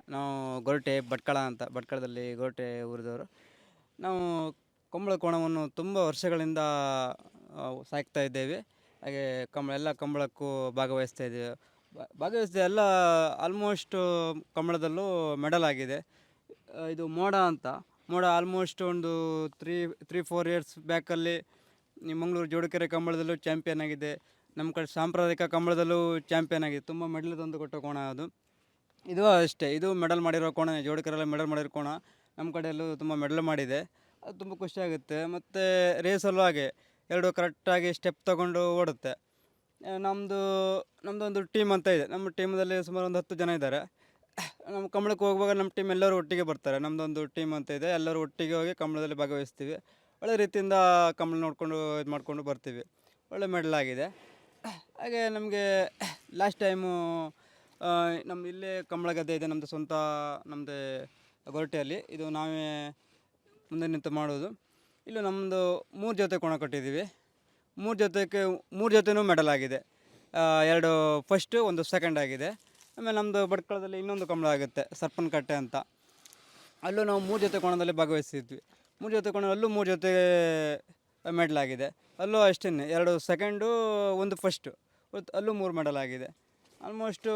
ನಾವು ಗೊರಟೆ ಭಟ್ಕಳ ಅಂತ ಭಟ್ಕಳದಲ್ಲಿ ಗೊರಟೆ ಊರಿದವರು. ನಾವು ಕಂಬಳ ಕೋಣವನ್ನು ತುಂಬ ವರ್ಷಗಳಿಂದ ಸಾಕ್ತಾ ಇದ್ದೇವೆ. ಹಾಗೆ ಎಲ್ಲ ಕಂಬಳಕ್ಕೂ ಭಾಗವಹಿಸ್ತಾ ಇದ್ದೇವೆ. ಭಾಗವಹಿಸಿದ ಎಲ್ಲ ಆಲ್ಮೋಸ್ಟ್ ಕಂಬಳದಲ್ಲೂ ಮೆಡಲ್ ಆಗಿದೆ. ಇದು ಮೋಡ ಅಂತ, ಮೋಡ ಆಲ್ಮೋಸ್ಟ್ ಒಂದು 3-4 ಇಯರ್ಸ್ ಬ್ಯಾಕಲ್ಲಿ ಈ ಮಂಗಳೂರು ಜೋಡುಕೆರೆ ಕಂಬಳದಲ್ಲೂ ಚಾಂಪಿಯನ್ ಆಗಿದೆ. ನಮ್ಮ ಕಡೆ ಸಾಂಪ್ರದಾಯಿಕ ಕಂಬಳದಲ್ಲೂ ಚಾಂಪಿಯನ್ ಆಗಿದೆ. ತುಂಬ ಮೆಡಲ್ ತಂದು ಕೊಟ್ಟ ಕೋಣ ಅದು. ಇದು ಅಷ್ಟೇ, ಇದು ಮೆಡಲ್ ಮಾಡಿರೋ ಕೋಣ, ಜೋಡುಕೆರೆಲ್ಲ ಮೆಡಲ್ ಮಾಡಿರೋ ಕೋಣ. ನಮ್ಮ ಕಡೆಯಲ್ಲೂ ತುಂಬ ಮೆಡಲ್ ಮಾಡಿದೆ. ಅದು ತುಂಬ ಖುಷಿಯಾಗುತ್ತೆ. ಮತ್ತು ರೇಸಲ್ಲೂ ಹಾಗೆ ಎರಡು ಕರೆಕ್ಟಾಗಿ ಸ್ಟೆಪ್ ತಗೊಂಡು ಓಡುತ್ತೆ. ನಮ್ಮದೊಂದು ಟೀಮ್ ಅಂತ ಇದೆ. ನಮ್ಮ ಟೀಮಲ್ಲಿ ಸುಮಾರು ಒಂದು 10 ಜನ ಇದ್ದಾರೆ. ನಮ್ಮ ಕಂಬಳಕ್ಕೆ ಹೋಗುವಾಗ ನಮ್ಮ ಟೀಮ್ ಎಲ್ಲರೂ ಒಟ್ಟಿಗೆ ಬರ್ತಾರೆ. ನಮ್ಮದೊಂದು ಟೀಮ್ ಅಂತ ಇದೆ. ಎಲ್ಲರೂ ಒಟ್ಟಿಗೆ ಹೋಗಿ ಕಂಬಳದಲ್ಲಿ ಭಾಗವಹಿಸ್ತೀವಿ. ಒಳ್ಳೆ ರೀತಿಯಿಂದ ಕಂಬಳ ನೋಡಿಕೊಂಡು ಇದು ಮಾಡಿಕೊಂಡು ಬರ್ತೀವಿ. ಒಳ್ಳೆ ಮೆಡಲ್ ಆಗಿದೆ. ಹಾಗೆ ನಮಗೆ ಲಾಸ್ಟ್ ಟೈಮು ನಮ್ಮ ಇಲ್ಲೇ ಕಂಬಳ ಗದ್ದೆ ಇದೆ, ನಮ್ಮದು ಸ್ವಂತ, ನಮ್ಮದೇ ಗೊರಟೆಯಲ್ಲಿ. ಇದು ನಾವೇ ಮುಂದೆ ನಿಂತು ಮಾಡೋದು. ಇಲ್ಲೂ ನಮ್ಮದು 3 ಜೊತೆ ಕೋಣ ಕಟ್ಟಿದ್ದೀವಿ. 3 ಜೊತೆನೂ ಮೆಡಲ್ ಆಗಿದೆ. 2 ಫಸ್ಟು, 1 ಸೆಕೆಂಡ್ ಆಗಿದೆ. ಆಮೇಲೆ ನಮ್ಮದು ಭಟ್ಕಳದಲ್ಲಿ ಇನ್ನೊಂದು ಕಂಬಳ ಆಗುತ್ತೆ, ಸರ್ಪನಕಟ್ಟೆ ಅಂತ. ಅಲ್ಲೂ ನಾವು 3 ಜೊತೆ ಕೋಣದಲ್ಲಿ ಭಾಗವಹಿಸಿದ್ವಿ. 3 ಜೊತೆ ಕೋಣದಲ್ಲೂ 3 ಜೊತೆ ಮೆಡಲ್ ಆಗಿದೆ. ಅಲ್ಲೂ ಅಷ್ಟೇ, 2 ಸೆಕೆಂಡು, 1 ಫಸ್ಟು, ಅಲ್ಲೂ 3 ಮೆಡಲ್ ಆಗಿದೆ ಆಲ್ಮೋಸ್ಟು.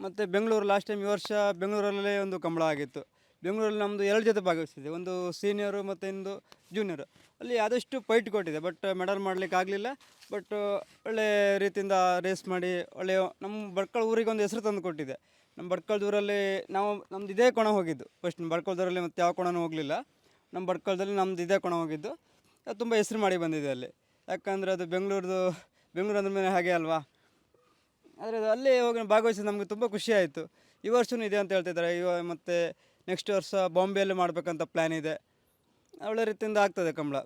ಮತ್ತು ಬೆಂಗಳೂರು ಲಾಸ್ಟ್ ಟೈಮ್, ಈ ವರ್ಷ ಬೆಂಗಳೂರಲ್ಲೇ ಒಂದು ಕಂಬಳ ಆಗಿತ್ತು. ಬೆಂಗಳೂರಲ್ಲಿ ನಮ್ಮದು 2 ಜೊತೆ ಭಾಗವಹಿಸಿದೆ, ಒಂದು ಸೀನಿಯರು ಮತ್ತು ಒಂದು ಜೂನಿಯರು. ಅಲ್ಲಿ ಆದಷ್ಟು ಫೈಟ್ ಕೊಟ್ಟಿದೆ, ಬಟ್ ಮೆಡಲ್ ಮಾಡಲಿಕ್ಕೆ ಆಗಲಿಲ್ಲ. ಬಟ್ ಒಳ್ಳೆ ರೀತಿಯಿಂದ ರೇಸ್ ಮಾಡಿ ನಮ್ಮ ಭಟ್ಕಳ ಊರಿಗೆ ಒಂದು ಹೆಸರು ತಂದು ಕೊಟ್ಟಿದೆ. ನಮ್ಮ ಭಟ್ಕಳದೂರಲ್ಲಿ ನಮ್ದು ಇದೇ ಕೋಣ ಹೋಗಿದ್ದು ಫಸ್ಟ್. ಭಟ್ಕಳದೂರಲ್ಲಿ ಮತ್ತು ಯಾವ ಕೋಣನೂ ಹೋಗಲಿಲ್ಲ. ನಮ್ಮ ಭಟ್ಕಳದಲ್ಲಿ ನಮ್ದು ಇದೇ ಕೋಣ ಹೋಗಿದ್ದು. ಅದು ತುಂಬ ಹೆಸರು ಮಾಡಿ ಬಂದಿದೆ ಅಲ್ಲಿ. ಯಾಕಂದರೆ ಅದು ಬೆಂಗಳೂರು ಅಂದ್ರ ಮೇಲೆ ಹಾಗೆ ಅಲ್ವಾ. ಆದರೆ ಅದು ಅಲ್ಲೇ ಹೋಗಿ ಭಾಗವಹಿಸಿ ನಮಗೆ ತುಂಬ ಖುಷಿ ಆಯಿತು. ಈ ವರ್ಷವೂ ಇದೆ ಅಂತ ಹೇಳ್ತಿದ್ದಾರೆ. ಮತ್ತು ನೆಕ್ಸ್ಟ್ ವರ್ಷ ಬಾಂಬೆಯಲ್ಲಿ ಮಾಡಬೇಕಂತ ಪ್ಲ್ಯಾನ್ ಇದೆ. ಒಳ್ಳೆ ರೀತಿಯಿಂದ ಆಗ್ತದೆ ಕಂಬಳ.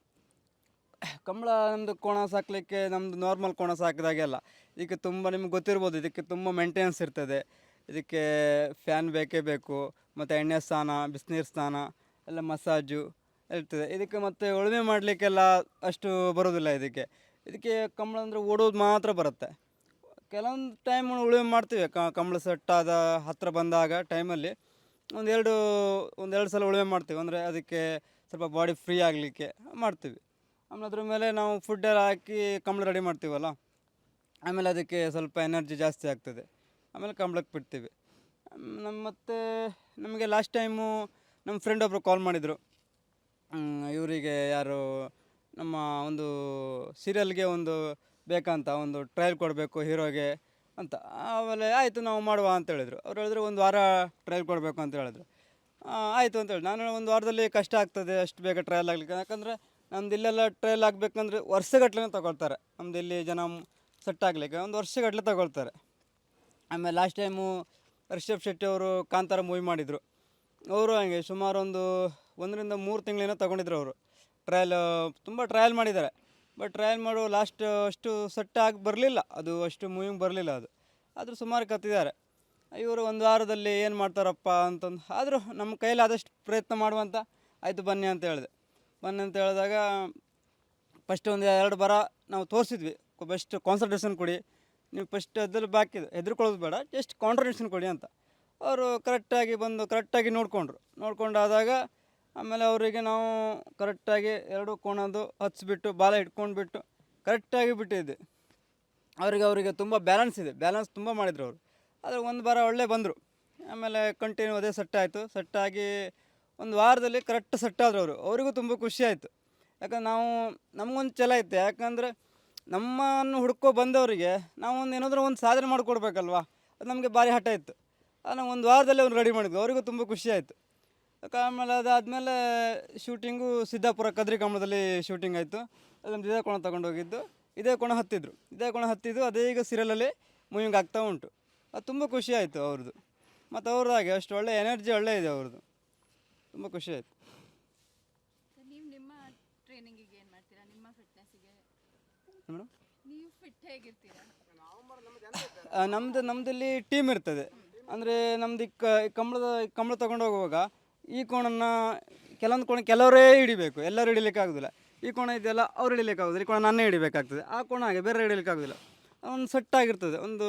ನಮ್ಮದು ಕೋಣ ಸಾಕಲಿಕ್ಕೆ ನಮ್ಮದು ನಾರ್ಮಲ್ ಕೋಣ ಸಾಕಿದಾಗೆ ಅಲ್ಲ. ಇದಕ್ಕೆ ತುಂಬ, ನಿಮ್ಗೆ ಗೊತ್ತಿರ್ಬೋದು, ಇದಕ್ಕೆ ತುಂಬ ಮೇಂಟೆನೆನ್ಸ್ ಇರ್ತದೆ. ಇದಕ್ಕೆ ಫ್ಯಾನ್ ಬೇಕೇ ಬೇಕು, ಮತ್ತು ಎಣ್ಣೆ ಸ್ನಾನ, ಬಿಸಿನೀರು ಸ್ನಾನ, ಎಲ್ಲ ಮಸಾಜು ಇರ್ತದೆ. ಇದಕ್ಕೆ ಮತ್ತು ಉಳುಮೆ ಮಾಡಲಿಕ್ಕೆಲ್ಲ ಅಷ್ಟು ಬರೋದಿಲ್ಲ. ಇದಕ್ಕೆ ಕಂಬಳ ಅಂದರೆ ಓಡೋದು ಮಾತ್ರ ಬರುತ್ತೆ. ಕೆಲವೊಂದು ಟೈಮ್ ಉಳುಮೆ ಮಾಡ್ತೀವಿ, ಕಂಬಳ ಸೆಟ್ಟಾದ ಹತ್ತಿರ ಬಂದಾಗ ಟೈಮಲ್ಲಿ ಒಂದೆರಡು ಸಲ ಉಳುಮೆ ಮಾಡ್ತೀವಿ. ಅಂದರೆ ಅದಕ್ಕೆ ಸ್ವಲ್ಪ ಬಾಡಿ ಫ್ರೀ ಆಗಲಿಕ್ಕೆ ಮಾಡ್ತೀವಿ. ಆಮೇಲೆ ಅದ್ರ ಮೇಲೆ ನಾವು ಫುಡ್ಡೆಲ್ಲ ಹಾಕಿ ಕಂಬಳ ರೆಡಿ ಮಾಡ್ತೀವಲ್ಲ, ಆಮೇಲೆ ಅದಕ್ಕೆ ಸ್ವಲ್ಪ ಎನರ್ಜಿ ಜಾಸ್ತಿ ಆಗ್ತದೆ. ಆಮೇಲೆ ಕಂಬಳಕ್ಕೆ ಬಿಡ್ತೀವಿ. ಮತ್ತು ನಮಗೆ ಲಾಸ್ಟ್ ಟೈಮು ನಮ್ಮ ಫ್ರೆಂಡ್ ಒಬ್ಬರು ಕಾಲ್ ಮಾಡಿದರು. ಇವರಿಗೆ ಯಾರು, ನಮ್ಮ ಒಂದು ಸೀರಿಯಲ್ಗೆ ಒಂದು ಬೇಕಂತ, ಒಂದು ಟ್ರಯಲ್ ಕೊಡಬೇಕು ಹೀರೋಗೆ ಅಂತ. ಆಮೇಲೆ ಆಯಿತು ನಾವು ಮಾಡುವ ಅಂತ ಹೇಳಿದರು. ಅವ್ರು ಹೇಳಿದ್ರು 1 ವಾರ ಟ್ರಯಲ್ ಕೊಡಬೇಕು ಅಂತ ಹೇಳಿದ್ರು. ಆಯಿತು ಅಂತೇಳಿ ನಾನು 1 ವಾರದಲ್ಲಿ ಕಷ್ಟ ಆಗ್ತದೆ ಅಷ್ಟು ಬೇಗ ಟ್ರಯಲ್ ಆಗಲಿಕ್ಕೆ. ಯಾಕಂದರೆ ನಮ್ದು ಇಲ್ಲೆಲ್ಲ ಟ್ರಯಲ್ ಆಗಬೇಕಂದ್ರೆ ವರ್ಷಗಟ್ಟಲೆ ತಗೊಳ್ತಾರೆ. ನಮ್ದು ಇಲ್ಲಿ ಜನ ಸೆಟ್ ಆಗಲಿಕ್ಕೆ 1 ವರ್ಷಗಟ್ಟಲೆ ತಗೊಳ್ತಾರೆ. ಆಮೇಲೆ ಲಾಸ್ಟ್ ಟೈಮು ರಿಷಬ್ ಶೆಟ್ಟಿ ಅವರು ಕಾಂತಾರ ಮೂವಿ ಮಾಡಿದರು. ಅವರು ಹಾಗೆ ಸುಮಾರು 1-3 ತಿಂಗಳಿಂದ ತಗೊಂಡಿದ್ರು ಅವರು ತುಂಬ ಟ್ರಯಲ್ ಮಾಡಿದ್ದಾರೆ. ಬಟ್ ಟ್ರಯಲ್ ಮಾಡೋ ಲಾಸ್ಟ್ ಅಷ್ಟು ಸೆಟ್ ಆಗಿ ಬರಲಿಲ್ಲ, ಅದು ಅಷ್ಟು ಮೂವಿಂಗ್ ಬರಲಿಲ್ಲ ಅದು. ಆದರೂ ಸುಮಾರು ಕತ್ತಿದ್ದಾರೆ ಇವರು. 1 ವಾರದಲ್ಲಿ ಏನು ಮಾಡ್ತಾರಪ್ಪ ಅಂತಂದು. ಆದರೂ ನಮ್ಮ ಕೈಯಲ್ಲಿ ಆದಷ್ಟು ಪ್ರಯತ್ನ ಮಾಡುವಂತ. ಆಯಿತು ಬನ್ನಿ ಅಂತ ಹೇಳಿದಾಗ ಫಸ್ಟ್ 1-2 ವಾರ ನಾವು ತೋರಿಸಿದ್ವಿ. ಬೆಸ್ಟ್ ಕಾನ್ಸಂಟ್ರೇಷನ್ ಕೊಡಿ ನೀವು, ಫಸ್ಟ್ ಅದ್ರಲ್ಲಿ ಬಾಕಿದು ಹೆದರ್ಕೊಳ್ಳೋದು ಬೇಡ, ಜಸ್ಟ್ ಕಾನ್ಸಂಟ್ರೇಷನ್ ಕೊಡಿ ಅಂತ. ಅವರು ಕರೆಕ್ಟಾಗಿ ನೋಡ್ಕೊಂಡಾದಾಗ ಆಮೇಲೆ ಅವರಿಗೆ ನಾವು ಕರೆಕ್ಟಾಗಿ 2 ಕೋಣದ್ದು ಹಚ್ಚಿಬಿಟ್ಟು ಬಾಲ ಇಟ್ಕೊಂಡ್ಬಿಟ್ಟು ಕರೆಕ್ಟಾಗಿ ಬಿಟ್ಟಿದ್ದೆ. ಅವರಿಗೆ ತುಂಬ ಬ್ಯಾಲೆನ್ಸ್ ತುಂಬ ಮಾಡಿದರು ಅವರು. ಆದರೆ 1 ವಾರ ಒಳ್ಳೆ ಬಂದರು. ಆಮೇಲೆ ಕಂಟಿನ್ಯೂ ಅದೇ ಸೆಟ್ಟಾಗಿ 1 ವಾರದಲ್ಲಿ ಕರೆಕ್ಟ್ ಸೆಟ್ ಆದರು ಅವರಿಗೂ ತುಂಬ ಖುಷಿ ಆಯಿತು. ಯಾಕಂದ್ರೆ ನಮಗೊಂದು ಛಲ ಇತ್ತು. ಯಾಕಂದರೆ ನಮ್ಮನ್ನು ಹುಡ್ಕೊ ಬಂದವರಿಗೆ ನಾವು ಏನಾದರೂ ಒಂದು ಸಾಧನೆ ಮಾಡಿಕೊಡ್ಬೇಕಲ್ವ, ಅದು ನಮಗೆ ಭಾರಿ ಹಠ ಇತ್ತು. ನಾವು 1 ವಾರದಲ್ಲಿ ಅವ್ರು ರೆಡಿ ಮಾಡಿದ್ವಿ, ಅವರಿಗೂ ತುಂಬ ಖುಷಿ ಆಯಿತು. ಆಮೇಲೆ ಅದಾದಮೇಲೆ ಶೂಟಿಂಗು ಸಿದ್ದಾಪುರ ಕದ್ರಿ ಕಂಬಳದಲ್ಲಿ ಶೂಟಿಂಗ್ ಆಯಿತು. ಅದೊಂದು ಇದೇ ಕೋಣ ತೊಗೊಂಡೋಗಿದ್ದು, ಇದೇ ಕೋಣ ಹತ್ತಿದ್ದು ಅದೇ ಈಗ ಸೀರಿಯಲಲ್ಲಿ ಮೂವಿಂಗ್ ಆಗ್ತಾ ಉಂಟು. ಅದು ತುಂಬ ಖುಷಿ ಆಯಿತು ಅವ್ರದ್ದು. ಮತ್ತು ಅವ್ರದ್ದು ಹಾಗೆ ಅಷ್ಟು ಒಳ್ಳೆ ಎನರ್ಜಿ ಒಳ್ಳೆ ಇದೆ ಅವ್ರದ್ದು. ತುಂಬ ಖುಷಿ ಆಯಿತು. ನೀವು ನಿಮ್ಮ ಟ್ರೈನಿಂಗಿಗೆ ಏನು ಮಾಡ್ತೀರಾ? ನಿಮ್ಮ ಫಿಟ್ನೆಸ್ಸಿಗೆ ಮೇಡಮ್ ನೀವು ಫಿಟ್ ಹೇಗಿರ್ತೀರಾ? ನಮ್ಮದಲ್ಲಿ ಟೀಮ್ ಇರ್ತದೆ. ಅಂದರೆ ನಮ್ಮದು ಕಂಬಳ ತೊಗೊಂಡು ಹೋಗುವಾಗ ಈ ಕೋಣನ್ನು ಕೆಲವೊಂದು ಕೋಣ ಕೆಲವರೇ ಹಿಡಿಬೇಕು, ಎಲ್ಲರೂ ಹಿಡಿಲಿಕ್ಕೆ ಆಗೋದಿಲ್ಲ. ಈ ಕೋಣ ಇದೆಯಲ್ಲ ಅವ್ರು ಹಿಡಿಲಿಕ್ಕೆ ಆಗೋದಿಲ್ಲ, ಈ ಕೋಣ ನಾನೇ ಹಿಡಿಬೇಕಾಗ್ತದೆ. ಆ ಕೋಣ ಹಾಗೆ ಬೇರೆ ಹಿಡಿಲಿಕ್ಕೆ ಆಗೋದಿಲ್ಲ. ಒಂದು ಸೆಟ್ ಆಗಿರ್ತದೆ, ಒಂದು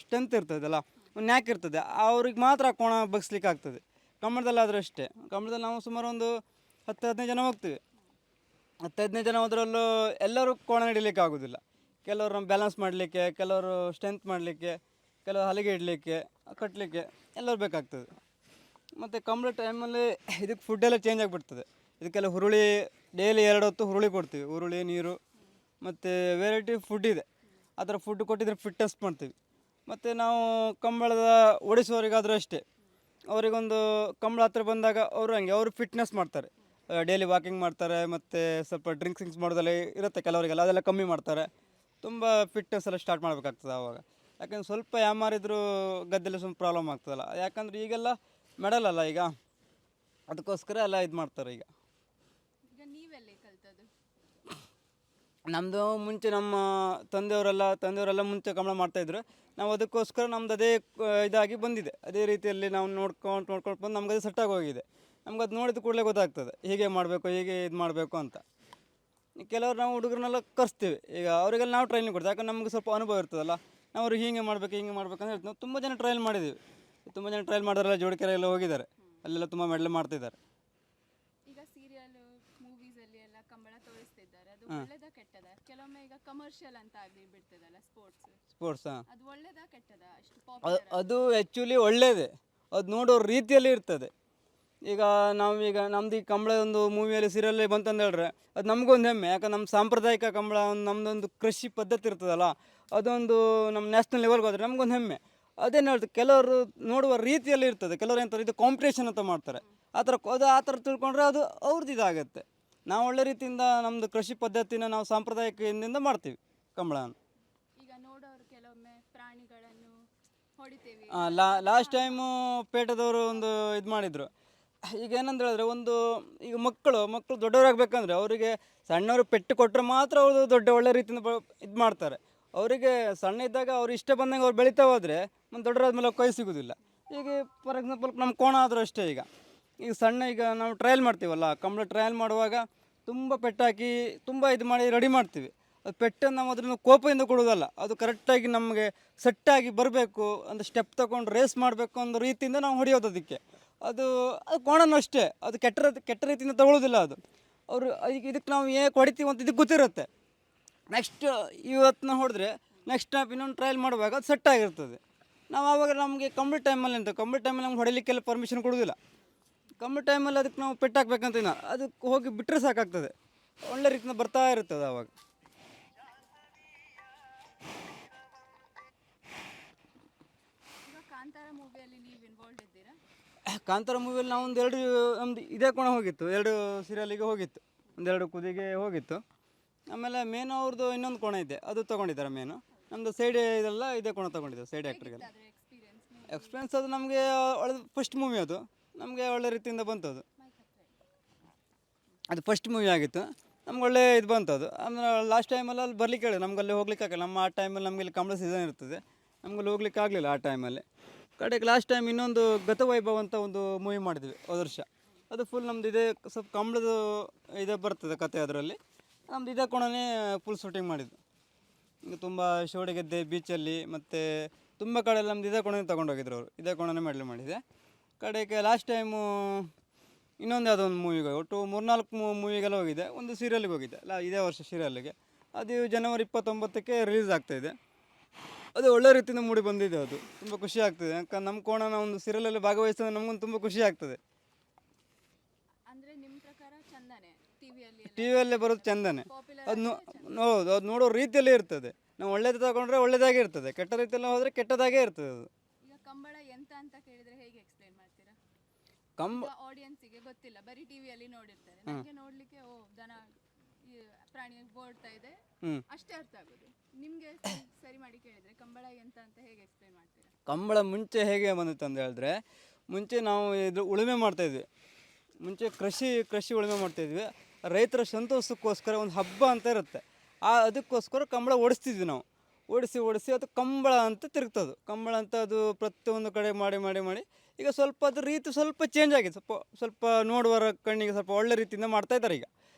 ಸ್ಟ್ರೆಂತ್ ಇರ್ತದಲ್ಲ, ಒಂದು ನ್ಯಾಕ್ ಇರ್ತದೆ, ಅವ್ರಿಗೆ ಮಾತ್ರ ಆ ಕೋಣ ಬಗ್ಸ್ಲಿಕ್ಕೆ ಆಗ್ತದೆ. ಕಮ್ಮಳದಲ್ಲಾದರೂ ಅಷ್ಟೇ. ಕಮ್ಮಳದಲ್ಲಿ ನಾವು ಸುಮಾರು ಒಂದು 10-15 ಜನ ಹೋಗ್ತೀವಿ. 10-15 ಜನ ಹೋದ್ರಲ್ಲೂ ಎಲ್ಲರೂ ಕೋಣ ಹಿಡಿಲಿಕ್ಕೆ ಆಗೋದಿಲ್ಲ. ಕೆಲವರು ನಮ್ಮ ಬ್ಯಾಲೆನ್ಸ್ ಮಾಡಲಿಕ್ಕೆ, ಕೆಲವರು ಸ್ಟ್ರೆಂತ್ ಮಾಡಲಿಕ್ಕೆ, ಕೆಲವರು ಹಲಿಗೆ ಇಡಲಿಕ್ಕೆ, ಕಟ್ಟಲಿಕ್ಕೆ ಎಲ್ಲರೂ ಬೇಕಾಗ್ತದೆ. ಮತ್ತು ಕಂಬಳ ಟೈಮಲ್ಲಿ ಇದಕ್ಕೆ ಫುಡ್ಡೆಲ್ಲ ಚೇಂಜ್ ಆಗಿಬಿಡ್ತದೆ. ಇದಕ್ಕೆಲ್ಲ ಹುರುಳಿ ಡೈಲಿ 2 ಹೊತ್ತು ಹುರುಳಿ ಕೊಡ್ತೀವಿ. ಹುರುಳಿ, ನೀರು ಮತ್ತು ವೆರೈಟಿ ಫುಡ್ ಇದೆ. ಆ ಥರ ಫುಡ್ ಕೊಟ್ಟಿದ್ರೆ ಫಿಟ್ನೆಸ್ ಮಾಡ್ತೀವಿ. ಮತ್ತು ನಾವು ಕಂಬಳದ ಓಡಿಸುವವರಿಗಾದರೂ ಅಷ್ಟೇ, ಅವರಿಗೊಂದು ಕಂಬಳ ಹತ್ರ ಬಂದಾಗ ಅವರು ಹಂಗೆ ಅವರು ಫಿಟ್ನೆಸ್ ಮಾಡ್ತಾರೆ. ಡೈಲಿ ವಾಕಿಂಗ್ ಮಾಡ್ತಾರೆ, ಮತ್ತು ಸ್ವಲ್ಪ ಡ್ರಿಂಕ್ಸ್ ಮಾಡೋದೆಲ್ಲ ಇರುತ್ತೆ ಕೆಲವರಿಗೆಲ್ಲ, ಅದೆಲ್ಲ ಕಮ್ಮಿ ಮಾಡ್ತಾರೆ. ತುಂಬ ಫಿಟ್ನೆಸ್ ಎಲ್ಲ ಸ್ಟಾರ್ಟ್ ಮಾಡಬೇಕಾಗ್ತದೆ ಆವಾಗ. ಯಾಕಂದ್ರೆ ಸ್ವಲ್ಪ ಯಾಮಾರಿದ್ರು ಗದ್ದೆಯಲ್ಲಿ ಸ್ವಲ್ಪ ಪ್ರಾಬ್ಲಮ್ ಆಗ್ತದಲ್ಲ. ಯಾಕಂದ್ರೆ ಈಗೆಲ್ಲ ಮೆಡಲ್ ಅಲ್ಲ ಈಗ, ಅದಕ್ಕೋಸ್ಕರ ಎಲ್ಲ ಇದು ಮಾಡ್ತಾರೆ ಈಗ. ಈಗ ನೀವೆಲ್ಲಿ ಕಲ್ತದ್ದು? ನಮ್ಮದು ಮುಂಚೆ ನಮ್ಮ ತಂದೆಯವರೆಲ್ಲ ಮುಂಚೆ ಕಂಬಳ ಮಾಡ್ತಾಯಿದ್ರು. ನಾವು ಅದಕ್ಕೋಸ್ಕರ ನಮ್ದು ಅದೇ ಇದಾಗಿ ಬಂದಿದೆ. ಅದೇ ರೀತಿಯಲ್ಲಿ ನಾವು ನೋಡ್ಕೊಂಡು ಬಂದು ನಮ್ಗೆ ಅದು ಸೆಟ್ಟಾಗಿ ಹೋಗಿದೆ. ನಮ್ಗೆ ಅದು ನೋಡಿದ ಕೂಡಲೇ ಗೊತ್ತಾಗ್ತದೆ ಹೀಗೆ ಮಾಡಬೇಕು, ಹೀಗೆ ಇದು ಮಾಡಬೇಕು ಅಂತ. ಕೆಲವರು ನಾವು ಹುಡುಗರನ್ನೆಲ್ಲ ಕರೆಸ್ತೀವಿ. ಈಗ ಅವರಿಗೆಲ್ಲ ನಾವು ಟ್ರೈನಿಂಗ್ ಕೊಡ್ತೀವಿ. ಯಾಕಂದ್ರೆ ನಮಗೆ ಸ್ವಲ್ಪ ಅನುಭವ ಇರ್ತದಲ್ಲ. ನಾವು ಅವ್ರಿಗೆ ಹೀಗೆ ಮಾಡಬೇಕು ಅಂತ ಹೇಳ್ತೀವಿ. ನಾವು ತುಂಬ ಜನ ಟ್ರಯಲ್ ಮಾಡಿದ್ದೀವಿ. ತುಂಬ ಜನ ಟ್ರಯಲ್ ಮಾಡೋರೆಲ್ಲ ಜೋಡಿಕೆರೆಲ್ಲ ಹೋಗಿದ್ದಾರೆ, ಅಲ್ಲೆಲ್ಲ ತುಂಬ ಮೆಡಲ್ ಮಾಡ್ತಿದ್ದಾರೆ. ಈಗ ಸೀರಿಯಲ್ ಮೂವೀಸಲ್ಲಿ ಎಲ್ಲ ಕಂಬಳ ತೋರಿಸ್ತಿದ್ದಾರೆ, ಅದು ಒಳ್ಳೇದಾ ಕೆಟ್ಟದಾ? ಕೆಲವೊಮ್ಮೆ ಈಗ ಕಮರ್ಷಿಯಲ್ ಅಂತ ಆಗಿ ಬಿಡ್ತದಲ್ಲ ಸ್ಪೋರ್ಟ್ಸ್, ಅದು ಒಳ್ಳೇದಾ ಕೆಟ್ಟದಾ? ಅಷ್ಟು ಪಾಪ್ಯುಲರ್ ಅದು ಆ್ಯಕ್ಚುಲಿ ಒಳ್ಳೆಯದೇ. ಅದು ನೋಡೋ ರೀತಿಯಲ್ಲಿ ಇರ್ತದೆ. ಈಗ ನಾವೀಗ ನಮ್ದು ಈ ಕಂಬಳ ಒಂದು ಮೂವಿಯಲ್ಲಿ ಸೀರಿಯಲ್ ಬಂತಂದು ಹೇಳಿದ್ರೆ ಅದು ನಮಗೊಂದು ಹೆಮ್ಮೆ. ಯಾಕಂದ್ರೆ ನಮ್ಮ ಸಾಂಪ್ರದಾಯಿಕ ಕಂಬಳ ನಮ್ಮದೊಂದು ಕೃಷಿ ಪದ್ಧತಿ ಇರ್ತದಲ್ಲ, ಅದೊಂದು ನಮ್ಮ ನ್ಯಾಷನಲ್ ಲೆವೆಲ್ಗೆ ಹೋದರೆ ನಮಗೊಂದು ಹೆಮ್ಮೆ. ಅದೇನು ಹೇಳ್ತಾರೆ, ಕೆಲವರು ನೋಡುವ ರೀತಿಯಲ್ಲಿ ಇರ್ತದೆ. ಕೆಲವರು ಎಂತಾರೆ ಇದು ಕಾಂಪಿಟೇಷನ್ ಅಂತ ಮಾಡ್ತಾರೆ. ಆ ಥರ ತಿಳ್ಕೊಂಡ್ರೆ ಅದು ಅವ್ರದ್ದು ಇದಾಗುತ್ತೆ. ನಾವು ಒಳ್ಳೆ ರೀತಿಯಿಂದ ನಮ್ಮದು ಕೃಷಿ ಪದ್ಧತಿನ ನಾವು ಸಾಂಪ್ರದಾಯಿಕ ಇಂದಿಂದ ಮಾಡ್ತೀವಿ ಕಂಬಳನ. ಈಗ ನೋಡೋರು ಕೆಲವೊಮ್ಮೆ ಪ್ರಾಣಿಗಳನ್ನು ಹೊಡಿತೇವೆ. ಲಾಸ್ಟ್ ಟೈಮು ಪೇಟದವರು ಒಂದು ಇದು ಮಾಡಿದರು. ಈಗ ಏನಂತ ಹೇಳಿದ್ರೆ, ಈಗ ಮಕ್ಕಳು ದೊಡ್ಡವರಾಗಬೇಕಂದ್ರೆ ಅವರಿಗೆ ಸಣ್ಣವರು ಪೆಟ್ಟು ಕೊಟ್ಟರೆ ಮಾತ್ರ ಅವರು ಒಳ್ಳೆ ರೀತಿಯಿಂದ ಇದು ಮಾಡ್ತಾರೆ. ಅವರಿಗೆ ಸಣ್ಣ ಇದ್ದಾಗ ಅವ್ರು ಇಷ್ಟ ಬಂದಂಗೆ ಅವ್ರು ಬೆಳೀತಾ ಹೋದರೆ ಮತ್ತು ದೊಡ್ಡರಾದ್ಮೇಲೆ ಕೈ ಸಿಗೋದಿಲ್ಲ. ಈಗ ಫಾರ್ ಎಕ್ಸಾಂಪಲ್ ನಮ್ಮ ಕೋಣ ಆದರೂ ಅಷ್ಟೇ. ಈಗ ನಾವು ಟ್ರಯಲ್ ಮಾಡ್ತೀವಲ್ಲ, ಕಂಬಳ ಟ್ರಯಲ್ ಮಾಡುವಾಗ ತುಂಬ ಪೆಟ್ಟಾಕಿ ತುಂಬ ಇದು ಮಾಡಿ ರೆಡಿ ಮಾಡ್ತೀವಿ. ಅದು ಪೆಟ್ಟನ್ನು ನಾವು ಅದನ್ನು ಕೋಪದಿಂದ ಕೊಡೋದಲ್ಲ, ಅದು ಕರೆಕ್ಟಾಗಿ ನಮಗೆ ಸೆಟ್ಟಾಗಿ ಬರಬೇಕು ಅಂತ ಸ್ಟೆಪ್ ತೊಗೊಂಡು ರೇಸ್ ಮಾಡಬೇಕು ಅನ್ನೋ ರೀತಿಯಿಂದ ನಾವು ಹೊಡೆಯೋದು ಅದಕ್ಕೆ. ಅದು ಕೋಣನೂ ಅಷ್ಟೇ, ಅದು ಕೆಟ್ಟ ರೀತಿಯಿಂದ ತಗೊಳ್ಳೋದಿಲ್ಲ ಅದು. ಅವರು ಇದಕ್ಕೆ ನಾವು ಹೇಗೆ ಹೊಡಿತೀವಿ ಅಂತ ಇದಕ್ಕೆ ಗೊತ್ತಿರುತ್ತೆ. ನೆಕ್ಸ್ಟ್ ಇವತ್ತು ಹೊಡೆದ್ರೆ ನೆಕ್ಸ್ಟ್ ಟೈಮ್ ಇನ್ನೊಂದು ಟ್ರಯಲ್ ಮಾಡುವಾಗ ಅದು ಸೆಟ್ಟಾಗಿರ್ತದೆ. ನಾವು ಆವಾಗ ನಮಗೆ ಕಂಬಳ ಟೈಮಲ್ಲಿ ನಮ್ಗೆ ಹೊಡಿಲಿಕ್ಕೆಲ್ಲ ಪರ್ಮಿಷನ್ ಕೊಡೋದಿಲ್ಲ. ಕಂಬಳ ಟೈಮಲ್ಲಿ ಅದಕ್ಕೆ ನಾವು ಪೆಟ್ಟು ಹಾಕ್ಬೇಕಂತ ಅದಕ್ಕೆ ಹೋಗಿ ಬಿಟ್ಟರೆ ಸಾಕಾಗ್ತದೆ. ಒಳ್ಳೆ ರೀತಿಯಿಂದ ಬರ್ತಾ ಇರ್ತದೆ ಆವಾಗ. ಈಗ ಕಾಂತಾರ ಮೂವಿಯಲ್ಲಿ ನೀವು ಇನ್ವಾಲ್ವ್ ಇದ್ದೀರಾ? ಕಾಂತಾರ ಮೂವಿಯಲ್ಲಿ ನಾವು ನಮ್ಮದು ಇದೇ ಕೋಣ ಹೋಗಿತ್ತು, 2 ಸೀರಿಯಲಿಗೆ ಹೋಗಿತ್ತು, 2 ಕುದಿಗೆ ಹೋಗಿತ್ತು. ಆಮೇಲೆ ಮೇನು ಅವ್ರದ್ದು ಇನ್ನೊಂದು ಕೋಣ ಇದೆ, ಅದು ತೊಗೊಂಡಿದ್ದಾರೆ ಮೇನು. ನಮ್ಮದು ಸೈಡ್ ಇದೆಲ್ಲ ಇದೇ ಕೋಣ ತೊಗೊಂಡಿದ್ದಾರೆ ಸೈಡ್ ಆ್ಯಕ್ಟ್ರಿಗೆಲ್ಲ. ಎಕ್ಸ್ಪೀರಿಯನ್ಸ್ ಅದು ನಮಗೆ ಒಳ್ಳೆ ಫಸ್ಟ್ ಮೂವಿ, ಅದು ನಮಗೆ ಒಳ್ಳೆ ರೀತಿಯಿಂದ ಬಂತು. ಅದು ಫಸ್ಟ್ ಮೂವಿ ಆಗಿತ್ತು, ನಮ್ಗೆ ಒಳ್ಳೆ ಇದು ಬಂತು ಅದು. ಆಮೇಲೆ ಲಾಸ್ಟ್ ಟೈಮಲ್ಲಿ ಅಲ್ಲಿ ಬರ್ಲಿಕ್ಕೆ ಹೇಳಿ, ನಮ್ಗೆ ಅಲ್ಲಿ ಹೋಗ್ಲಿಕ್ಕೆ ಆಗಲ್ಲ. ನಮ್ಮ ಆ ಟೈಮಲ್ಲಿ ನಮಗೆ ಇಲ್ಲಿ ಕಂಬಳ ಸೀಸನ್ ಇರ್ತದೆ, ನಮ್ಗಲ್ಲಿ ಹೋಗ್ಲಿಕ್ಕೆ ಆಗಲಿಲ್ಲ ಆ ಟೈಮಲ್ಲಿ. ಕಡೆಗೆ ಲಾಸ್ಟ್ ಟೈಮ್ ಇನ್ನೊಂದು ಗತವೈಭವ ಅಂತ ಒಂದು ಮೂವಿ ಮಾಡಿದ್ವಿ ಹೋದ ವರ್ಷ. ಅದು ಫುಲ್ ನಮ್ದು ಇದೇ ಸ್ವಲ್ಪ ಕಂಬಳದ ಇದೇ ಬರ್ತದೆ ಕತೆ. ಅದರಲ್ಲಿ ನಮ್ದು ಇದೇ ಕೋಣನೇ ಫುಲ್ ಶೂಟಿಂಗ್ ಮಾಡಿದ್ದು. ಈಗ ತುಂಬ ಶೋಡಿಗೆದ್ದೆ ಬೀಚಲ್ಲಿ ಮತ್ತು ತುಂಬ ಕಡೆ ನಮ್ದು ಇದೇ ಕೋಣನೇ ತೊಗೊಂಡೋಗಿದ್ರು ಅವರು. ಇದೇ ಕೋಣನೇ ಮೆಡಲ್ ಮಾಡಿದೆ. ಕಡೆಗೆ ಲಾಸ್ಟ್ ಟೈಮು ಇನ್ನೊಂದು ಯಾವುದೋ ಒಂದು ಮೂವಿಗೆ ಒಟ್ಟು 3-4 ಮೂವಿಗೆಲ್ಲ ಹೋಗಿದೆ. ಒಂದು ಸೀರಿಯಲ್ಗೆ ಹೋಗಿದ್ದೆ ಇದೇ ವರ್ಷ ಸೀರಿಯಲ್ಗೆ. ಅದು ಜನವರಿ 29ಕ್ಕೆ ರಿಲೀಸ್ ಆಗ್ತಾಯಿದೆ. ಅದು ಒಳ್ಳೆ ರೀತಿಯಿಂದ ಮೂಡಿ ಬಂದಿದೆ. ಅದು ತುಂಬ ಖುಷಿ ಆಗ್ತದೆ. ಯಾಕಂದ್ರೆ ನಮ್ಮ ಕೋಣನ ಒಂದು ಸೀರಿಯಲಲ್ಲಿ ಭಾಗವಹಿಸಿದ್ರೆ ನಮಗೊಂದು ತುಂಬ ಖುಷಿ ಆಗ್ತದೆ. ಅಂದ್ರೆ ನಿಮ್ಮ ಪ್ರಕಾರ ಚಂದನೆ ಟಿವಿಯಲ್ಲೇ ಬರೋದು ಚಂದನೆ. ಹೌದು, ಅದು ನೋಡೋ ರೀತಿಯಲ್ಲೇ ಇರ್ತದೆ. ನಾವು ಒಳ್ಳೇದು ತಗೊಂಡ್ರೆ ಒಳ್ಳೇದಾಗೇ ಇರ್ತದೆ, ಕೆಟ್ಟ ರೀತಿಯೆಲ್ಲ ಹೋದರೆ ಕೆಟ್ಟದಾಗೇ ಇರ್ತದೆ ಅದು. ಈಗ ಕಂಬಳ ಎಂತ ಅಂತ ಕೇಳಿದ್ರೆ ಹೇಗೆ ಎಕ್ಸ್ಪ್ಲೈನ್ ಮಾಡ್ತೀರಾ? ಆಡಿಯನ್ಸಿಗೆ ಗೊತ್ತಿಲ್ಲ, ಬರೀ ಟಿವಿಯಲ್ಲಿ ನೋಡಿರ್ತಾರೆ. ನನಗೆ ನೋಡ್ಲಿಕ್ಕೆ ದನ ಪ್ರಾಣಿ ಓಡ್ತಾ ಇದೆ ಅಷ್ಟೇ ಅರ್ಥ ಆಗೋದು. ನಿಮಗೆ ಸರಿ ಮಾಡಿ ಕೇಳಿದ್ರೆ ಕಂಬಳ ಎಂತ ಅಂತ ಹೇಗೆ ಎಕ್ಸ್ಪ್ಲೈನ್ ಮಾಡ್ತೀರಾ? ಕಂಬಳ ಮುಂಚೆ ಹೇಗೆ ಬಂದಿತ್ತು ಅಂತ ಹೇಳಿದ್ರೆ, ಮುಂಚೆ ನಾವು ಇದು ಉಳುಮೆ ಮಾಡ್ತಾಯಿದ್ವಿ. ಮುಂಚೆ ಕೃಷಿ ಉಳುಮೆ ಮಾಡ್ತಾಯಿದ್ವಿ. ರೈತರ ಸಂತೋಷಕ್ಕೋಸ್ಕರ ಒಂದು ಹಬ್ಬ ಅಂತ ಇರುತ್ತೆ, ಅದಕ್ಕೋಸ್ಕರ ಕಂಬಳ ಓಡಿಸ್ತಿದ್ವಿ ನಾವು. ಓಡಿಸಿ ಅದು ಕಂಬಳ ಅಂತ ತಿರುಗ್ತದೆ. ಕಂಬಳ ಅಂತ ಅದು ಪ್ರತಿಯೊಂದು ಕಡೆ ಮಾಡಿ ಈಗ ಸ್ವಲ್ಪ ಅದು ರೀತಿ ಸ್ವಲ್ಪ ಚೇಂಜ್ ಆಗಿದೆ. ಸ್ವಲ್ಪ ನೋಡುವರ ಕಣ್ಣಿಗೆ ಸ್ವಲ್ಪ ಒಳ್ಳೆ ರೀತಿಯಿಂದ ಮಾಡ್ತಾಯಿದ್ದಾರೆ ಈಗ.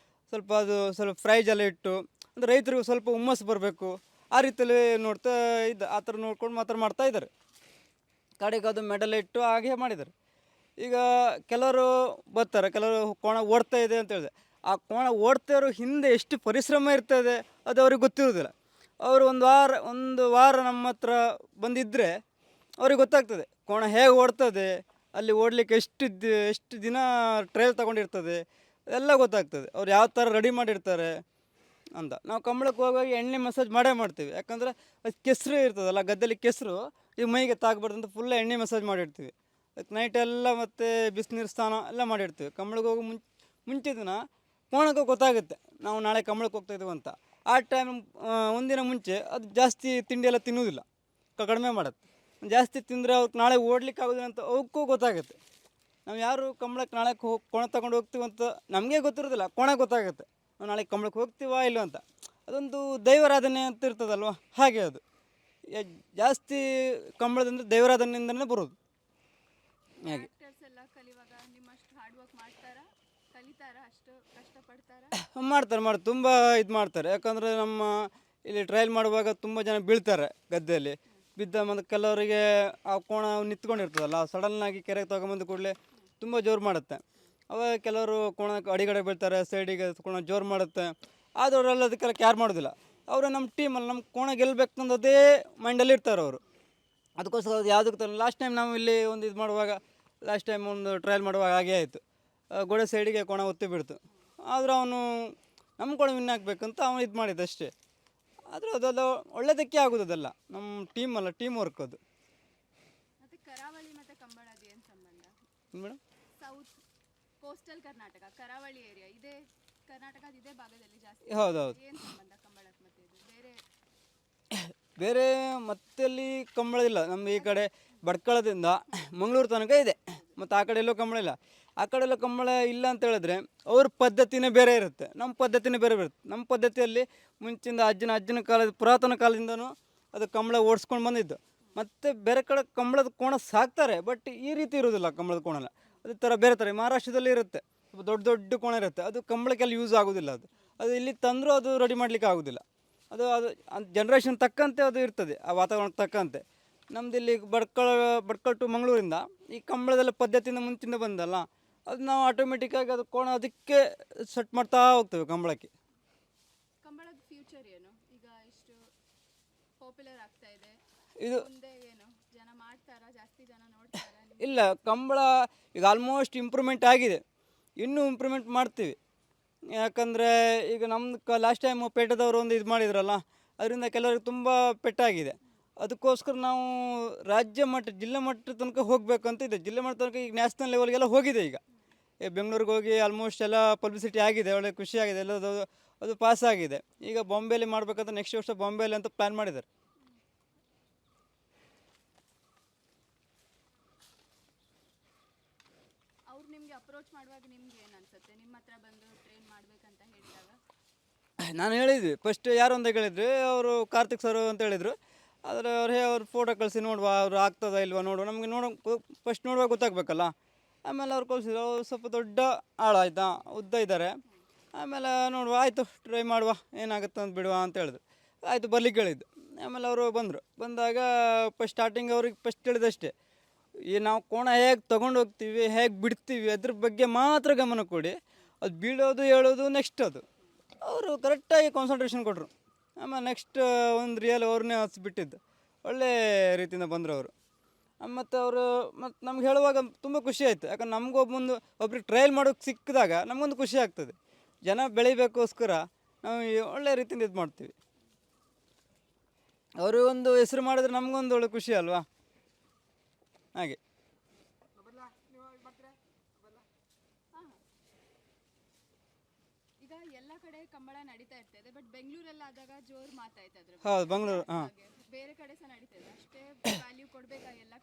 ಸ್ವಲ್ಪ ಪ್ರೈಜ್ ಎಲ್ಲ ಇಟ್ಟು ಅಂದರೆ ರೈತರಿಗೂ ಸ್ವಲ್ಪ ಹುಮ್ಮಸ್ಸು ಬರಬೇಕು, ಆ ರೀತಿಯಲ್ಲಿ ಆ ಥರ ನೋಡ್ಕೊಂಡು ಮಾಡ್ತಾಯಿದ್ದಾರೆ. ಕಡೆಗೆ ಅದು ಮೆಡಲ್ ಇಟ್ಟು ಹಾಗೆ ಮಾಡಿದ್ದಾರೆ. ಈಗ ಕೆಲವರು ಬರ್ತಾರೆ, ಕೆಲವರು ಕೋಣ ಓಡ್ತಾ ಇದೆ ಅಂತ ಹೇಳಿದೆ, ಆ ಕೋಣ ಓಡ್ತಾ ಇರೋ ಹಿಂದೆ ಎಷ್ಟು ಪರಿಶ್ರಮ ಇರ್ತದೆ ಅದು ಅವ್ರಿಗೆ ಗೊತ್ತಿರೋದಿಲ್ಲ. ಅವರು ಒಂದು ವಾರ ನಮ್ಮ ಹತ್ರ ಬಂದಿದ್ದರೆ ಅವ್ರಿಗೆ ಗೊತ್ತಾಗ್ತದೆ ಕೋಣ ಹೇಗೆ ಓಡ್ತದೆ, ಅಲ್ಲಿ ಓಡಲಿಕ್ಕೆ ಎಷ್ಟು ದಿನ ಟ್ರಯಲ್ ತಗೊಂಡಿರ್ತದೆ ಎಲ್ಲ ಗೊತ್ತಾಗ್ತದೆ. ಅವ್ರು ಯಾವ ಥರ ರೆಡಿ ಮಾಡಿರ್ತಾರೆ ಅಂತ. ನಾವು ಕಂಬಳಕ್ಕೆ ಹೋಗುವಾಗ ಎಣ್ಣೆ ಮಸಾಜ್ ಮಾಡೇ ಮಾಡ್ತೀವಿ, ಯಾಕಂದರೆ ಅದು ಕೆಸರು ಇರ್ತದಲ್ಲ, ಗದ್ದೆಲಿ ಕೆಸರು ಈ ಮೈಗೆ ತಾಗಬಾರ್ದು ಅಂತ ಫುಲ್ ಎಣ್ಣೆ ಮಸಾಜ್ ಮಾಡಿರ್ತೀವಿ. ಅದಕ್ಕೆ ನೈಟೆಲ್ಲ ಮತ್ತು ಬಿಸಿನೀರು ಸ್ನಾನ ಎಲ್ಲ ಮಾಡಿರ್ತೀವಿ. ಕಂಬಳಕ್ಕೆ ಹೋಗೋ ಮುಂಚೆ ದಿನ ಕೋಣಕ್ಕೆ ಗೊತ್ತಾಗುತ್ತೆ ನಾವು ನಾಳೆ ಕಂಬಳಕ್ಕೆ ಹೋಗ್ತಾಯಿದ್ದೀವಿ ಅಂತ. ಆ ಟೈಮ್ ಒಂದಿನ ಮುಂಚೆ ಅದು ಜಾಸ್ತಿ ತಿಂಡಿ ಎಲ್ಲ ತಿನ್ನೋದಿಲ್ಲ, ಕಡಿಮೆ ಮಾಡುತ್ತೆ. ಜಾಸ್ತಿ ತಿಂದರೆ ಅವ್ರಿಗೆ ನಾಳೆ ಓಡ್ಲಿಕ್ಕೆ ಆಗೋದಿಲ್ಲ ಅಂತ ಅವಕ್ಕೂ ಗೊತ್ತಾಗುತ್ತೆ. ನಾವು ಯಾರು ಕಂಬಳಕ್ಕೆ ನಾಳೆ ಕೋಣ ತಗೊಂಡು ಹೋಗ್ತೀವಿ ಅಂತ ನಮಗೆ ಗೊತ್ತಿರೋದಿಲ್ಲ, ಕೋಣ ಗೊತ್ತಾಗುತ್ತೆ ನಾವು ನಾಳೆ ಕಂಬಳಕ್ಕೆ ಹೋಗ್ತೀವಾ ಇಲ್ಲ ಅಂತ. ಅದೊಂದು ದೈವಾರಾಧನೆ ಅಂತ ಇರ್ತದಲ್ವ, ಹಾಗೆ ಅದು ಜಾಸ್ತಿ ಕಂಬಳದಂದರೆ ದೈವಾರಾಧನೆಯಿಂದನೇ ಬರೋದು. ಹಾಗೆ ಆಕ್ಟರ್ಸ್ ಎಲ್ಲ ಕಲಿಯುವಾಗ ನಿಮ್ಮಷ್ಟು ಹಾರ್ಡ್ ವರ್ಕ್ ಮಾಡ್ತಾರಾ, ಕಲಿತಾರಾ, ಅಷ್ಟು ಕಷ್ಟಪಡ್ತಾರಾ? ಮಾಡ್ತಾರೆ ತುಂಬ ಇದು ಮಾಡ್ತಾರೆ. ಯಾಕಂದರೆ ನಮ್ಮ ಇಲ್ಲಿ ಟ್ರಯಲ್ ಮಾಡುವಾಗ ತುಂಬ ಜನ ಬೀಳ್ತಾರೆ ಗದ್ದೆಯಲ್ಲಿ. ಬಿದ್ದ ಮತ್ತು ಕೆಲವರಿಗೆ ಆ ಕೋಣ ನಿಂತ್ಕೊಂಡಿರ್ತದಲ್ಲ, ಸಡನ್ನಾಗಿ ಕೆರೆಗೆ ತಗೊಂಬಂದು ಕೂಡಲೇ ತುಂಬ ಜೋರು ಮಾಡುತ್ತೆ. ಅವಾಗ ಕೆಲವರು ಕೋಣ ಅಡಿಗಡೆ ಬೀಳ್ತಾರೆ, ಸೈಡಿಗೆ ಕೋಣ ಜೋರು ಮಾಡುತ್ತೆ. ಆದರೂ ಅವರೆಲ್ಲ ಅದಕ್ಕೆಲ್ಲ ಕ್ಯಾರ್ ಮಾಡೋದಿಲ್ಲ. ಅವರು ನಮ್ಮ ಟೀಮಲ್ಲಿ ನಮ್ಮ ಕೋಣ ಗೆಲ್ಲಬೇಕನ್ನೋದೇ ಮೈಂಡಲ್ಲಿ ಇರ್ತಾರೆ ಅವರು. ಅದಕ್ಕೋಸ್ಕರ ಅದು ಯಾವುದಕ್ಕೆ ಲಾಸ್ಟ್ ಟೈಮ್ ನಾವು ಇಲ್ಲಿ ಒಂದು ಇದು ಮಾಡುವಾಗ, ಲಾಸ್ಟ್ ಟೈಮ್ ಒಂದು ಟ್ರಯಲ್ ಮಾಡುವಾಗ ಹಾಗೆ ಆಯಿತು. ಗೋಡೆ ಸೈಡಿಗೆ ಕೋಣ ಒತ್ತಿ ಬಿಡ್ತು. ಆದರೂ ಅವನು ನಮ್ಮ ಕೋಣ ವಿನ್ ಆಗಬೇಕಂತ ಅವನು ಇದು ಮಾಡಿದ್ದು ಅಷ್ಟೇ. ಆದರೆ ಅದೆಲ್ಲ ಒಳ್ಳೆಯದಕ್ಕೆ ಆಗೋದಲ್ಲ, ನಮ್ಮ ಟೀಮ್ ಅಲ್ಲ, ಟೀಮ್ ವರ್ಕ್ ಅದು. ಮತ್ತೆ ಕರಾವಳಿ ಮತ್ತು ಕಂಬಳದ ಏನು ಸಂಬಂಧ? ಮೇಡಮ್, ಸೌತ್ ಕೋಸ್ಟಲ್ ಕರ್ನಾಟಕ, ಕರಾವಳಿ ಏರಿಯಾ ಇದೇ ಕರ್ನಾಟಕದ ಇದೇ ಭಾಗದಲ್ಲಿ ಜಾಸ್ತಿ. ಹೌದೌದು. ಏನು ಸಂಬಂಧ ಕಂಬಳಕ್ಕೆ ಮತ್ತು ಇದು ಬೇರೆ? ಬೇರೆ ಮತ್ತೆಲ್ಲಿ ಕಂಬಳ ಇಲ್ಲ. ನಮ್ಮ ಈ ಕಡೆ ಭಟ್ಕಳದಿಂದ ಮಂಗಳೂರು ತನಕ ಇದೆ, ಮತ್ತು ಆ ಕಡೆ ಎಲ್ಲೂ ಕಂಬಳ ಇಲ್ಲ. ಆ ಕಡೆ ಎಲ್ಲ ಕಂಬಳ ಇಲ್ಲ ಅಂತ ಹೇಳಿದ್ರೆ ಅವ್ರ ಪದ್ಧತಿನೇ ಬೇರೆ ಇರುತ್ತೆ, ನಮ್ಮ ಪದ್ಧತಿನೇ ಬೇರೆ ಇರುತ್ತೆ. ನಮ್ಮ ಪದ್ಧತಿಯಲ್ಲಿ ಮುಂಚಿಂದ ಅಜ್ಜನ ಕಾಲದ ಪುರಾತನ ಕಾಲದಿಂದನೂ ಅದು ಕಂಬಳ ಓಡಿಸ್ಕೊಂಡು ಬಂದಿದ್ದು. ಮತ್ತು ಬೇರೆ ಕಡೆ ಕಂಬಳದ ಕೋಣ ಸಾಕ್ತಾರೆ, ಬಟ್ ಈ ರೀತಿ ಇರೋದಿಲ್ಲ ಕಂಬಳದ ಕೋಣ. ಅದೇ ಥರ ಬೇರೆ ಥರ ಮಹಾರಾಷ್ಟ್ರದಲ್ಲಿ ಇರುತ್ತೆ, ಸ್ವಲ್ಪ ದೊಡ್ಡ ದೊಡ್ಡ ಕೋಣ ಇರುತ್ತೆ. ಅದು ಕಂಬಳಕ್ಕೆಲ್ಲ ಯೂಸ್ ಆಗೋದಿಲ್ಲ. ಅದು ಇಲ್ಲಿ ತಂದರೂ ಅದು ರೆಡಿ ಮಾಡಲಿಕ್ಕೆ ಆಗೋದಿಲ್ಲ. ಅದು ಜನ್ರೇಷನ್ ತಕ್ಕಂತೆ ಅದು ಇರ್ತದೆ, ಆ ವಾತಾವರಣಕ್ಕೆ ತಕ್ಕಂತೆ. ನಮ್ದು ಇಲ್ಲಿ ಭಟ್ಕಳ ಟು ಮಂಗಳೂರಿಂದ ಈ ಕಂಬಳದೆಲ್ಲ ಪದ್ಧತಿಯಿಂದ ಮುಂಚಿಂದ ಬಂದಲ್ಲ, ಅದು ನಾವು ಆಟೋಮೆಟಿಕ್ಕಾಗಿ ಅದು ಕೋಣ ಅದಕ್ಕೆ ಸೆಟ್ ಮಾಡ್ತಾ ಹೋಗ್ತೇವೆ ಕಂಬಳಕ್ಕೆ. ಕಂಬಳದ ಫ್ಯೂಚರ್ ಏನು? ಈಗ ಇಷ್ಟು ಪಾಪ್ಯುಲರ್ ಆಗ್ತಾ ಇದೆ, ಇದು ಮುಂದೆ ಏನು ಜನ ಮಾಡ್ತಾರಾ, ಜಾಸ್ತಿ ಜನ ನೋಡ್ತಾರಾ? ಇಲ್ಲ, ಕಂಬಳ ಈಗ ಆಲ್ಮೋಸ್ಟ್ ಇಂಪ್ರೂವ್ಮೆಂಟ್ ಆಗಿದೆ, ಇನ್ನೂ ಇಂಪ್ರೂವ್ಮೆಂಟ್ ಮಾಡ್ತೀವಿ. ಯಾಕಂದರೆ ಈಗ ನಮ್ದು ಲಾಸ್ಟ್ ಟೈಮು ಪೇಟದವರು ಒಂದು ಇದು ಮಾಡಿದ್ರಲ್ಲ, ಅದರಿಂದ ಕೆಲವರಿಗೆ ತುಂಬ ಪೆಟ್ಟಾಗಿದೆ. ಅದಕ್ಕೋಸ್ಕರ ನಾವು ರಾಜ್ಯ ಮಟ್ಟ ಜಿಲ್ಲಾ ಮಟ್ಟದ ತನಕ ಹೋಗಬೇಕು ಅಂತ ಇದೆ. ಜಿಲ್ಲಾ ಮಟ್ಟದ ತನಕ ಈಗ ನ್ಯಾಷನಲ್ ಲೆವೆಲ್ಗೆಲ್ಲ ಹೋಗಿದೆ. ಈಗ ಬೆಂಗಳೂರಿಗೆ ಹೋಗಿ ಆಲ್ಮೋಸ್ಟ್ ಎಲ್ಲ ಪಬ್ಲಿಸಿಟಿ ಆಗಿದೆ, ಒಳ್ಳೆ ಖುಷಿಯಾಗಿದೆ, ಎಲ್ಲದು ಅದು ಪಾಸ್ ಆಗಿದೆ. ಈಗ ಬಾಂಬೆಯಲ್ಲಿ ಮಾಡಬೇಕಂತ ನೆಕ್ಸ್ಟ್ ವರ್ಷ ಬಾಂಬೆಯಲ್ಲಿ ಅಂತ ಪ್ಲ್ಯಾನ್ ಮಾಡಿದ್ದಾರೆ. ಅವ್ರು ನಿಮಗೆ ಅಪ್ರೋಚ್ ಮಾಡುವಾಗ ನಿಮ್ಗೆ ಏನು ಅನ್ಸುತ್ತೆ? ನಿಮ್ಮ ಹತ್ರ ಬಂದು ಟ್ರೈನ್ ಮಾಡ್ಬೇಕಂತ ಹೇಳಿದಾಗ ನಾನು ಹೇಳಿದ್ವಿ ಫಸ್ಟ್ ಯಾರು ಅಂತ ಹೇಳಿದ್ವಿ, ಅವರು ಕಾರ್ತಿಕ್ ಸರ್ ಅಂತ ಹೇಳಿದರು. ಆದರೆ ಅವ್ರು ಫೋಟೋ ಕಳಿಸಿ ನೋಡುವ, ಅವ್ರು ಆಗ್ತದಾ ಇಲ್ವಾ ನೋಡುವ, ನಮಗೆ ಫಸ್ಟ್ ನೋಡುವಾಗ ಗೊತ್ತಾಗಬೇಕಲ್ಲ. ಆಮೇಲೆ ಅವ್ರು ಕಳಿಸಿದ್ರು, ಅವ್ರು ಸ್ವಲ್ಪ ದೊಡ್ಡ ಆಳ ಆಯಿತಾ, ಉದ್ದ ಇದ್ದಾರೆ. ಆಮೇಲೆ ನೋಡುವ, ಆಯಿತು ಟ್ರೈ ಮಾಡುವ, ಏನಾಗುತ್ತೆ ಅಂತ ಬಿಡುವ ಅಂತ ಹೇಳಿದ್ರು. ಆಯಿತು ಬರ್ಲಿಕ್ಕೆ ಹೇಳಿದ್ದು. ಆಮೇಲೆ ಅವರು ಬಂದಾಗ ಸ್ಟಾರ್ಟಿಂಗ್ ಅವ್ರಿಗೆ ಫಸ್ಟ್ ಹೇಳಿದಷ್ಟೇ, ಈ ನಾವು ಕೋಣ ಹೇಗೆ ತೊಗೊಂಡು ಹೋಗ್ತೀವಿ, ಹೇಗೆ ಬಿಡ್ತೀವಿ ಅದ್ರ ಬಗ್ಗೆ ಮಾತ್ರ ಗಮನ ಕೊಡಿ, ಅದು ಬೀಳೋದು ಹೇಳೋದು ನೆಕ್ಸ್ಟ್ ಅದು. ಅವರು ಕರೆಕ್ಟಾಗಿ ಕಾನ್ಸಂಟ್ರೇಷನ್ ಕೊಟ್ಟರು. ಆಮೇಲೆ ನೆಕ್ಸ್ಟ್ ಒಂದು ರಿಯಲ್ ಅವ್ರನ್ನೇ ಹಚ್ಬಿಟ್ಟಿದ್ದು, ಒಳ್ಳೆ ರೀತಿಯಿಂದ ಬಂದರು ಅವರು. ಮತ್ತು ನಮ್ಗೆ ಹೇಳುವಾಗ ತುಂಬ ಖುಷಿ ಆಯಿತು. ಯಾಕಂದ್ರೆ ಒಬ್ರಿಗೆ ಟ್ರಯಲ್ ಮಾಡೋಕ್ಕೆ ಸಿಕ್ಕಿದಾಗ ನಮಗೊಂದು ಖುಷಿ ಆಗ್ತದೆ. ಜನ ಬೆಳಿಬೇಕೋಸ್ಕರ ನಾವು ಒಳ್ಳೆ ರೀತಿಯಿಂದ ಇದು ಮಾಡ್ತೀವಿ. ಅವರು ಒಂದು ಹೆಸರು ಮಾಡಿದ್ರೆ ನಮಗೊಂದು ಒಳ್ಳೆ ಖುಷಿ ಅಲ್ವಾ, ಹಾಗೆ. ಈಗ ಎಲ್ಲ ಕಡೆ ಕಂಬಳ ನಡೀತಾ ಇರ್ತದೆ, ಬಟ್ ಬೆಂಗಳೂರಲ್ಲಿ ಆದಾಗ ಜೋರು ಮಾತಾಯ್ತು ಅದ್ರ ಬಗ್ಗೆ. ಹೌದು, ಬೆಂಗಳೂರು ಬೇರೆ ಕಡೆ ಸಹ ನಡೀತಾ ಇದೆ, ಅಷ್ಟೇ ವ್ಯಾಲ್ಯೂ ಕೊಡ್ಬೇಕಾ ಎಲ್ಲ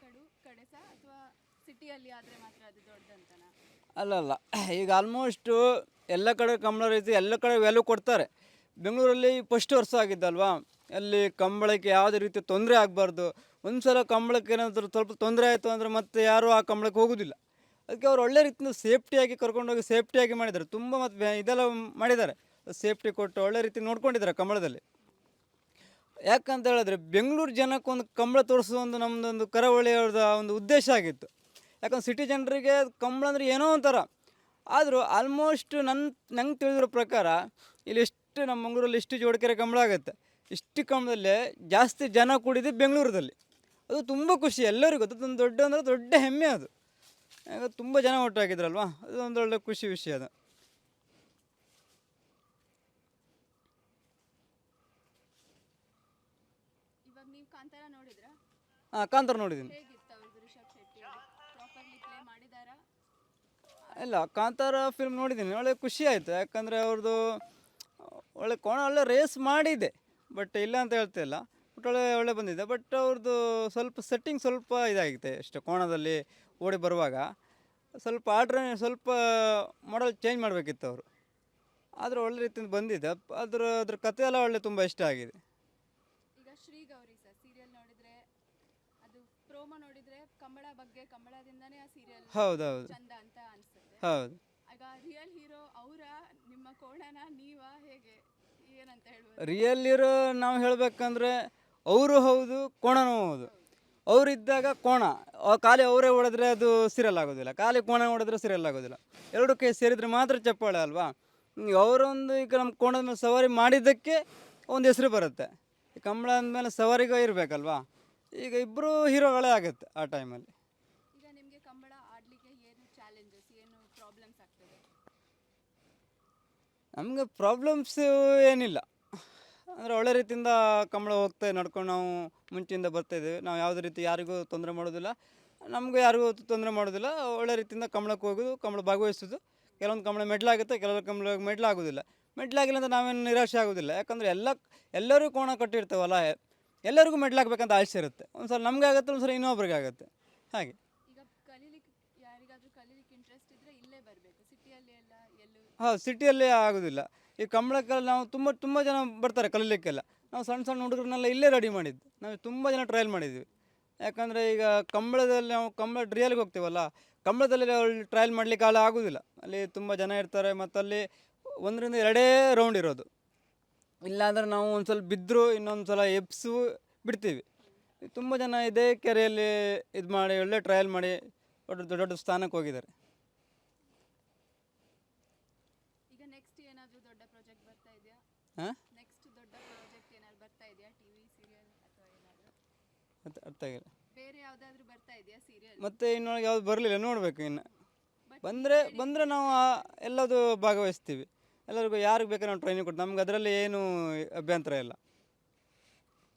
ಕಡೆ ಸಹ, ಅಥವಾ ಸಿಟಿಯಲ್ಲಿ ಆದ್ರೆ ಮಾತ್ರ ಅದು ದೊಡ್ಡದಂತನ? ಅಲ್ಲ, ಈಗ ಆಲ್ಮೋಸ್ಟು ಎಲ್ಲ ಕಡೆ ಕಂಬಳ ರೀತಿ ಎಲ್ಲ ಕಡೆ ವ್ಯಾಲ್ಯೂ ಕೊಡ್ತಾರೆ. ಬೆಂಗಳೂರಲ್ಲಿ ಫಸ್ಟ್ ವರ್ಷ ಆಗಿದ್ದಲ್ವಾ, ಅಲ್ಲಿ ಕಂಬಳಕ್ಕೆ ಯಾವುದೇ ರೀತಿ ತೊಂದರೆ ಆಗಬಾರ್ದು. ಒಂದು ಸಲ ಕಂಬಳಕ್ಕೆ ಏನಾದರೂ ಸ್ವಲ್ಪ ತೊಂದರೆ ಆಯಿತು ಅಂದರೆ ಮತ್ತೆ ಯಾರೂ ಆ ಕಂಬಳಕ್ಕೆ ಹೋಗೋದಿಲ್ಲ. ಅದಕ್ಕೆ ಅವ್ರು ಒಳ್ಳೆ ರೀತಿಯಿಂದ ಸೇಫ್ಟಿಯಾಗಿ ಕರ್ಕೊಂಡೋಗಿ ಸೇಫ್ಟಿಯಾಗಿ ಮಾಡಿದ್ದಾರೆ. ತುಂಬ ಮತ್ತು ಇದೆಲ್ಲ ಮಾಡಿದ್ದಾರೆ, ಸೇಫ್ಟಿ ಕೊಟ್ಟು ಒಳ್ಳೆ ರೀತಿ ನೋಡ್ಕೊಂಡಿದ್ದಾರೆ ಕಂಬಳದಲ್ಲಿ. ಯಾಕಂತ ಹೇಳಿದ್ರೆ ಬೆಂಗಳೂರು ಜನಕ್ಕೆ ಒಂದು ಕಂಬಳ ತೋರಿಸೋ ಒಂದು ನಮ್ಮದೊಂದು ಕರಾವಳಿಯವ್ರದ ಒಂದು ಉದ್ದೇಶ ಆಗಿತ್ತು. ಯಾಕಂದ್ರೆ ಸಿಟಿ ಜನರಿಗೆ ಕಂಬಳ ಅಂದರೆ ಏನೋ ಒಂಥರ. ಆದರೂ ಆಲ್ಮೋಸ್ಟ್ ನಂಗೆ ತಿಳಿದಿರೋ ಪ್ರಕಾರ ಇಲ್ಲಿ ಇಷ್ಟು ನಮ್ಮ ಮಂಗಳೂರಲ್ಲಿ ಇಷ್ಟು ಜೋಡಿಕೆರೆ ಕಂಬಳ ಆಗುತ್ತೆ. ಇಷ್ಟು ಕಂಬಳದಲ್ಲೇ ಜಾಸ್ತಿ ಜನ ಕೂಡಿದ್ದು ಬೆಂಗಳೂರಲ್ಲಿ. ಅದು ತುಂಬ ಖುಷಿ ಎಲ್ಲರಿಗೂ. ಅದೊಂದು ದೊಡ್ಡ ಅಂದರೆ ದೊಡ್ಡ ಹೆಮ್ಮೆ ಅದು. ಯಾಕಂದ್ರೆ ತುಂಬ ಜನ ಒಟ್ಟಾಗಿದ್ರಲ್ವಾ, ಅದು ಒಂದು ಒಳ್ಳೆ ಖುಷಿ ವಿಷಯ ಅದು. ಇವಾಗ ನೀವು ಕಾಂತಾರ ನೋಡಿದ್ರಾ? ಹಾಂ, ಕಾಂತಾರ ನೋಡಿದ್ದೀನಿ. ಹೇಗಿತ್ತು ಅವ್ರದ್ದು ರಿಷಬ್ ಶೆಟ್ಟಿ ಪ್ರಾಪರ್ಲಿ ಪ್ಲೇ ಮಾಡಿದಾರಾ? ಇಲ್ಲ, ಕಾಂತಾರ ಫಿಲ್ಮ್ ನೋಡಿದ್ದೀನಿ, ಒಳ್ಳೆ ಖುಷಿ ಆಯಿತು. ಯಾಕಂದರೆ ಅವ್ರದ್ದು ಒಳ್ಳೆ ಕೋಣ ಒಳ್ಳೆ ರೇಸ್ ಮಾಡಿದೆ, ಬಟ್ ಇಲ್ಲ ಅಂತ ಹೇಳ್ತಿಲ್ಲ, ಬಟ್ ಒಳ್ಳೆ ಬಂದಿದೆ. ಬಟ್ ಅವ್ರದ್ದು ಸ್ವಲ್ಪ ಸೆಟ್ಟಿಂಗ್ ಸ್ವಲ್ಪ ಇದಾಗಿದೆ ಅಷ್ಟೇ. ಕೋಣದಲ್ಲಿ ಓಡಿ ಬರುವಾಗ ಸ್ವಲ್ಪ ಸ್ವಲ್ಪ ಮಾಡಲ್ ಚೇಂಜ್ ಮಾಡಬೇಕಿತ್ತು ಅವರು. ಆದರೆ ಒಳ್ಳೆ ರೀತಿಯಿಂದ ಬಂದಿದೆ. ಅದ್ರ ಕಥೆ ಎಲ್ಲ ಒಳ್ಳೆ ತುಂಬ ಇಷ್ಟ ಆಗಿದೆ. ಈಗ ಶ್ರೀ ಗೌರಿ ಸರ್ ಸೀರಿಯಲ್ ನೋಡಿದ್ರೆ, ಅದು ಪ್ರೋಮೋ ನೋಡಿದ್ರೆ ಕಂಬಳದಿಂದಾನೇ ಆ ಸೀರಿಯಲ್ ಹೌದೌದು, ಚಂದ ಅಂತ ಅನ್ಸುತ್ತೆ. ಹೌದು. ಈಗ ರಿಯಲ್ ಹೀರೋ ಅವರ ನಿಮ್ಮ ಕೋಣನ ನೀವಾ ಹೇಗೆ ಏನಂತ ಹೇಳ್ಬೋದು? ರಿಯಲ್ ಇರೋ ನಾವು ಹೇಳಬೇಕಂದ್ರೆ ಅವರು ಹೌದು, ಕೋಣನೂ ಹೌದು. ಅವರಿದ್ದಾಗ ಕೋಣ ಖಾಲಿ ಅವರೇ ಹೊಡೆದ್ರೆ ಅದು ಸೀರಿಯಲ್ ಆಗೋದಿಲ್ಲ, ಖಾಲಿ ಕೋಣ ಹೊಡೆದ್ರೆ ಸೀರಿಯಲ್ ಆಗೋದಿಲ್ಲ. ಎರಡು ಕೈ ಸೇರಿದರೆ ಮಾತ್ರ ಚಪ್ಪಾಳೆ ಅಲ್ವಾ. ಅವರೊಂದು ಈಗ ನಮ್ಮ ಕೋಣದ ಮೇಲೆ ಸವಾರಿ ಮಾಡಿದ್ದಕ್ಕೆ ಒಂದು ಹೆಸರು ಬರುತ್ತೆ. ಈ ಕಂಬಳ ಅಂದಮೇಲೆ ಸವಾರಿಗೂ ಇರಬೇಕಲ್ವಾ. ಈಗ ಇಬ್ಬರು ಹೀರೋಗಳೇ ಆಗುತ್ತೆ ಆ ಟೈಮಲ್ಲಿ. ಈಗ ನಿಮಗೆ ಕಂಬಳ ಆಡಲಿಕ್ಕೆ ಏನು ಚಾಲೆಂಜಸ್, ಏನು ಪ್ರಾಬ್ಲಮ್ಸ್ ಆಗ್ತದೆ? ನಮಗೆ ಪ್ರಾಬ್ಲಮ್ಸ್ ಏನಿಲ್ಲ. ಅಂದರೆ ಒಳ್ಳೆ ರೀತಿಯಿಂದ ಕಂಬಳ ನಡ್ಕೊಂಡು ನಾವು ಮುಂಚೆಯಿಂದ ಬರ್ತಾಯಿದ್ದೇವೆ. ನಾವು ಯಾವುದೇ ರೀತಿ ಯಾರಿಗೂ ತೊಂದರೆ ಮಾಡೋದಿಲ್ಲ, ನಮಗೂ ಯಾರಿಗೂ ತೊಂದರೆ ಮಾಡೋದಿಲ್ಲ. ಒಳ್ಳೆ ರೀತಿಯಿಂದ ಕಂಬಳಕ್ಕೆ ಹೋಗೋದು, ಕಂಬಳ ಭಾಗವಹಿಸೋದು. ಕೆಲವೊಂದು ಕಂಬಳ ಮೆಡ್ಲಾಗುತ್ತೆ, ಕೆಲವೊಂದು ಕಂಬಳ ಮೆಡ್ಲಾಗೋದಿಲ್ಲ. ಮೆಡ್ಲಾಗಿಲ್ಲ ಅಂತ ನಾವೇನು ನಿರಾಶೆ ಆಗೋದಿಲ್ಲ. ಯಾಕಂದರೆ ಎಲ್ಲರಿಗೂ ಕೋಣ ಕಟ್ಟಿರ್ತೇವಲ್ಲ, ಎಲ್ಲರಿಗೂ ಮೆಡ್ಲಾಗಬೇಕಂತ ಆಸೆ ಇರುತ್ತೆ. ಒಂದು ಸಲ ನಮಗೆ ಆಗುತ್ತೆ, ಒಂದು ಸಲ ಇನ್ನೊಬ್ರಿಗೆ ಆಗುತ್ತೆ, ಹಾಗೆ. ಈಗ ಯಾರಿಗಾದ್ರೂ ಕಲೀಲಿಕ್ಕೆ ಇಂಟ್ರೆಸ್ಟ್ ಇದ್ರೆ ಇಲ್ಲೇ ಬರಬೇಕು, ಸಿಟಿಯಲ್ಲಿ ಎಲ್ಲ ಎಲ್ಲೂ? ಹೌದು, ಸಿಟಿಯಲ್ಲೇ ಆಗೋದಿಲ್ಲ. ಈ ಕಂಬಳಕ್ಕೆಲ್ಲ ನಾವು ತುಂಬ ಜನ ಬರ್ತಾರೆ ಕಲೀಲಿಕ್ಕೆಲ್ಲ. ನಾವು ಸಣ್ಣ ಹುಡುಗರನ್ನೆಲ್ಲ ಇಲ್ಲೇ ರೆಡಿ ಮಾಡಿದ್ದು. ನಾವು ತುಂಬ ಜನ ಟ್ರಯಲ್ ಮಾಡಿದ್ವಿ. ಯಾಕಂದರೆ ಈಗ ಕಂಬಳದಲ್ಲಿ ನಾವು ಕಂಬಳ ರಿಯಲ್ಗೆ ಹೋಗ್ತೀವಲ್ಲ, ಕಂಬಳದಲ್ಲಿ ಟ್ರಯಲ್ ಮಾಡಲಿಕ್ಕೆ ಆಗೋದಿಲ್ಲ. ಅಲ್ಲಿ ತುಂಬ ಜನ ಇರ್ತಾರೆ, ಮತ್ತು ಅಲ್ಲಿ 1ರಿಂದ 2 ರೌಂಡ್ ಇರೋದು. ಇಲ್ಲಾಂದರೆ ನಾವು ಒಂದು ಸಲ ಬಿದ್ದರೂ ಇನ್ನೊಂದು ಸಲ ಎಬ್ಸು ಬಿಡ್ತೀವಿ. ತುಂಬ ಜನ ಇದೇ ಕೆರೆಯಲ್ಲಿ ಇದು ಮಾಡಿ ಒಳ್ಳೆ ಟ್ರಯಲ್ ಮಾಡಿ ದೊಡ್ಡ ಸ್ಥಾನಕ್ಕೆ ಹೋಗಿದ್ದಾರೆ. ಈಗ ನೆಕ್ಸ್ಟ್ ಏನಾದರೂ ದೊಡ್ಡ ಪ್ರಾಜೆಕ್ಟ್ ಬರ್ತಾ ಇದೆಯಾ? ಹಾಂ, ನೆಕ್ಸ್ಟ್ ದೊಡ್ಡ ಪ್ರಾಜೆಕ್ಟ್ ಏನಾದ್ರು ಬರ್ತಾ ಇದೆಯಾ, ಟಿವಿ ಸೀರಿಯಲ್ ಅಥವಾ ಏನಾದರೂ? ಅರ್ಥ ಆಗಿಲ್ಲ. ಬೇರೆ ಯಾವುದಾದ್ರೂ ಬರ್ತಾ ಇದೆಯಾ ಸೀರಿಯಲ್? ಮತ್ತೆ ಇನ್ನೊಳಗೆ ಯಾವ್ದು ಬರಲಿಲ್ಲ, ನೋಡಬೇಕು ಇನ್ನು. ಬಂದರೆ ನಾವು ಎಲ್ಲದೂ ಭಾಗವಹಿಸ್ತೀವಿ. ಎಲ್ಲರಿಗೂ ಯಾರಿಗೆ ಬೇಕಾದ್ರೆ ನಾವು ಟ್ರೈನಿಂಗ್ ಕೊಡ್ತೀವಿ. ನಮ್ಗೆ ಅದರಲ್ಲಿ ಏನು ಅಭ್ಯಂತರ ಇಲ್ಲ.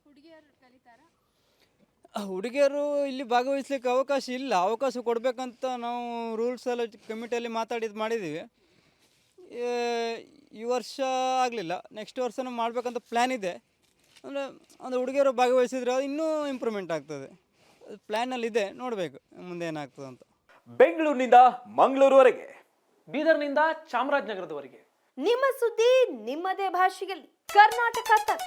ಹುಡುಗಿಯರು ಕಲಿತಾರಾ? ಹುಡುಗಿಯರು ಇಲ್ಲಿ ಭಾಗವಹಿಸ್ಲಿಕ್ಕೆ ಅವಕಾಶ ಇಲ್ಲ. ಅವಕಾಶ ಕೊಡಬೇಕಂತ ನಾವು ರೂಲ್ಸ್ ಎಲ್ಲ ಕಮಿಟಿಯಲ್ಲಿ ಮಾಡಿದ್ದೀವಿ. ಈ ವರ್ಷ ಆಗಲಿಲ್ಲ, ನೆಕ್ಸ್ಟ್ ವರ್ಷನೂ ಮಾಡಬೇಕಂತ ಪ್ಲ್ಯಾನ್ ಇದೆ. ಅಂದರೆ ಒಂದು ಹುಡುಗಿಯರು ಭಾಗವಹಿಸಿದ್ರೆ ಅದು ಇನ್ನೂ ಇಂಪ್ರೂವ್ಮೆಂಟ್ ಆಗ್ತದೆ. ಪ್ಲ್ಯಾನಲ್ಲಿದೆ, ನೋಡಬೇಕು ಮುಂದೆ ಏನಾಗ್ತದೆ ಅಂತ. ಬೆಂಗಳೂರಿನಿಂದ ಮಂಗಳೂರುವರೆಗೆ, ಬೀದರ್ನಿಂದ ಚಾಮರಾಜನಗರದವರೆಗೆ ನಿಮ್ಮ ಸುದ್ದಿ ನಿಮ್ಮದೇ ಭಾಷೆಯಲ್ಲಿ ಕರ್ನಾಟಕ ತಕ್.